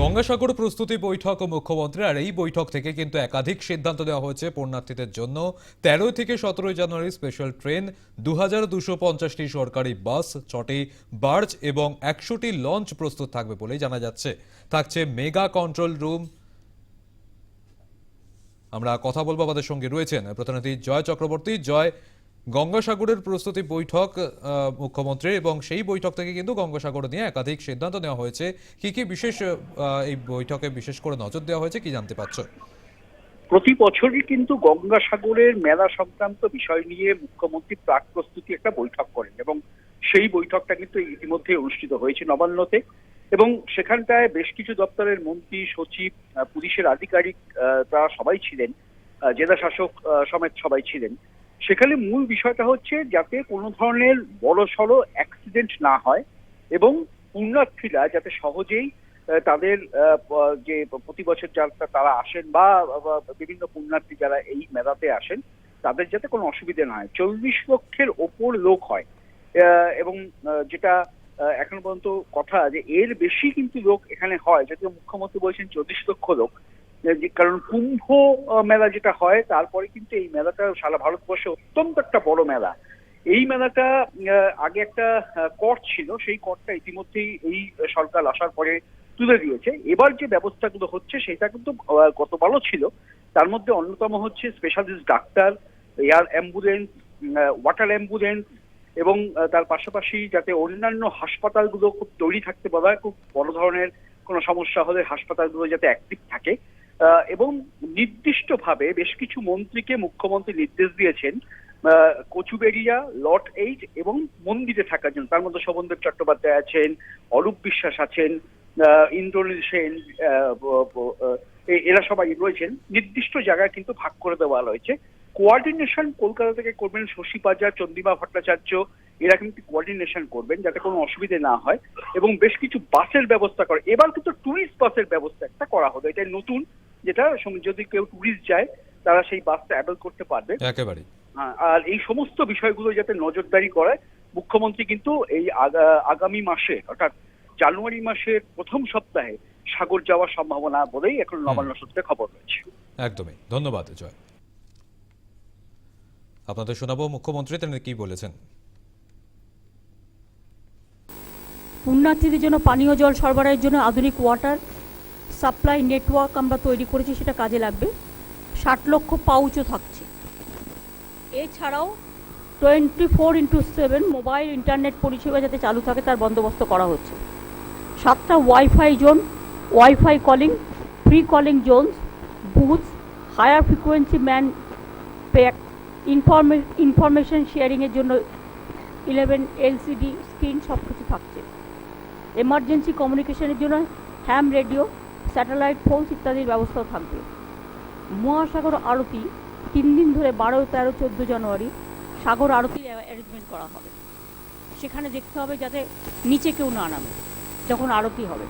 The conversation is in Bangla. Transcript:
গঙ্গাসাগর প্রস্তুতি বৈঠক ও মুখ্যমন্ত্রী আর এই বৈঠক থেকে কিন্তু একাধিক সিদ্ধান্ত দেওয়া হয়েছে পুণ্যার্থীদের জন্য। 13 থেকে 17 জানুয়ারি স্পেশাল ট্রেন, 2250টি সরকারি বাস, 6টি বার্জ এবং 100টি লঞ্চ প্রস্তুত থাকবে বলেই জানা যাচ্ছে। থাকছে মেগা কন্ট্রোল রুম। আমরা কথা বলবো, আমাদের সঙ্গে রয়েছেন প্রতিনিধি জয় চক্রবর্তী। জয়, গঙ্গাসাগরের প্রস্তুতি বৈঠক মুখ্যমন্ত্রীর, এবং সেই বৈঠক থেকে কিন্তু গঙ্গাসাগর নিয়ে একাধিক সিদ্ধান্ত নেওয়া হয়েছে। কি কি বিশেষ এই বৈঠকে বিশেষ করে নজর দেওয়া হয়েছে, কি জানতে পারছো? প্রতি বছরই কিন্তু গঙ্গাসাগরের মেলা সংক্রান্ত বিষয় নিয়ে মুখ্যমন্ত্রী প্রাক প্রস্তুতি একটা বৈঠক করেন এবং সেই বৈঠকটা কিন্তু ইতিমধ্যে অনুষ্ঠিত হয়েছে নবান্নতে। এবং সেখানটায় বেশ কিছু দপ্তরের মন্ত্রী, সচিব, পুলিশের আধিকারিক তারা সবাই ছিলেন, জেলা শাসক সমেত সবাই ছিলেন। সেখানে মূল বিষয়টা হচ্ছে যাতে কোনো ধরনের বড়সড় অ্যাক্সিডেন্ট না হয় এবং পুণ্যার্থীরা যাতে সহজেই তাদের যে প্রতি বছর যারা তারা আসেন বা বিভিন্ন পুণ্যার্থী যারা এই মেলাতে আসেন তাদের যাতে কোনো অসুবিধা না হয়। 40 লক্ষের ওপর লোক হয় এবং যেটা এখনো পর্যন্ত কথা যে এর বেশি কিন্তু লোক এখানে হয়, যদিও মুখ্যমন্ত্রী বলছেন 40 লক্ষ লোক। কারণ কুম্ভ মেলা যেটা হয় তারপরে কিন্তু এই মেলাটা সারা ভারতবর্ষে অত্যন্ত একটা বড় মেলা। এই মেলাটা আগে একটা কর ছিল, সেই করটা ইতিমধ্যেই এই সরকার আসার পরে তুলে দিয়েছে। এবার যে ব্যবস্থাগুলো হচ্ছে সেটা কিন্তু গতবারও ছিল। তার মধ্যে অন্যতম হচ্ছে specialist doctor, air ambulance, water ambulance এবং তার পাশাপাশি যাতে অন্যান্য হাসপাতালগুলো খুব তৈরি থাকতে বলা হয়, খুব বড় ধরনের কোনো সমস্যা হলে হাসপাতালগুলো যাতে অ্যাক্টিভ থাকে। এবং নির্দিষ্টভাবে বেশ কিছু মন্ত্রীকে মুখ্যমন্ত্রী নির্দেশ দিয়েছেন কচুবেড়িয়া, লট 8 এবং মন্দিরে থাকার জন্য। তার মধ্যে শোভনদেব চট্টোপাধ্যায় আছেন, অরূপ বিশ্বাস আছেন, ইন্দ্রনীল সেন, এরা সবাই রয়েছেন। নির্দিষ্ট জায়গায় কিন্তু ভাগ করে দেওয়া হয়েছে। কোঅর্ডিনেশন কলকাতা থেকে করবেন শশী পাজা, চন্দ্রিমা ভট্টাচার্য, এরা কিন্তু কোঅর্ডিনেশন করবেন যাতে কোনো অসুবিধে না হয়। এবং বেশ কিছু বাসের ব্যবস্থা করে। এবার কিন্তু টুরিস্ট বাসের ব্যবস্থা একটা করা হবে, এটা নতুন, যেটা যদি কেউ টুরিস্ট যায় তারা সেই বাসটা অ্যাভেল করতে পারবে একেবারে। আর এই সমস্ত বিষয়গুলো যাতে নজরদারি করে মুখ্যমন্ত্রী কিন্তু এই আগামী মাসে অর্থাৎ জানুয়ারি মাসের প্রথম সপ্তাহে সাগর যাওয়ার সম্ভাবনা বলেই এখন নবান্ন সূত্রে খবর রয়েছে। একদমই, ধন্যবাদ জয়। আপনাদের শোনাবো মুখ্যমন্ত্রী তিনি কি বলেছেন। পুণ্যার্থীদের জন্য পানীয় জল সরবরাহের জন্য আধুনিক ওয়াটার সাপ্লাই নেটওয়ার্ক আমরা তৈরি করেছি, সেটা কাজে লাগবে। 60 লক্ষ পাউচও থাকছে। এছাড়াও 24x7 মোবাইল ইন্টারনেট পরিষেবা যাতে চালু থাকে তার বন্দোবস্ত করা হচ্ছে। 7টা wifi zone, wifi calling, free calling zones, booths, higher frequency man pack, information শেয়ারিংয়ের জন্য 11 LCD স্ক্রিন সব কিছু থাকছে। এমার্জেন্সি কমিউনিকেশনের জন্য হ্যাম রেডিও, স্যাটেলাইট ফোনস ইত্যাদির ব্যবস্থাও থাকবে। মহাসাগর আরতি 3 দিন ধরে 12, 13, 14 জানুয়ারি সাগর আরতির অ্যারেঞ্জমেন্ট করা হবে। সেখানে দেখতে হবে যাতে নিচে কেউ না নামে যখন আরতি হবে।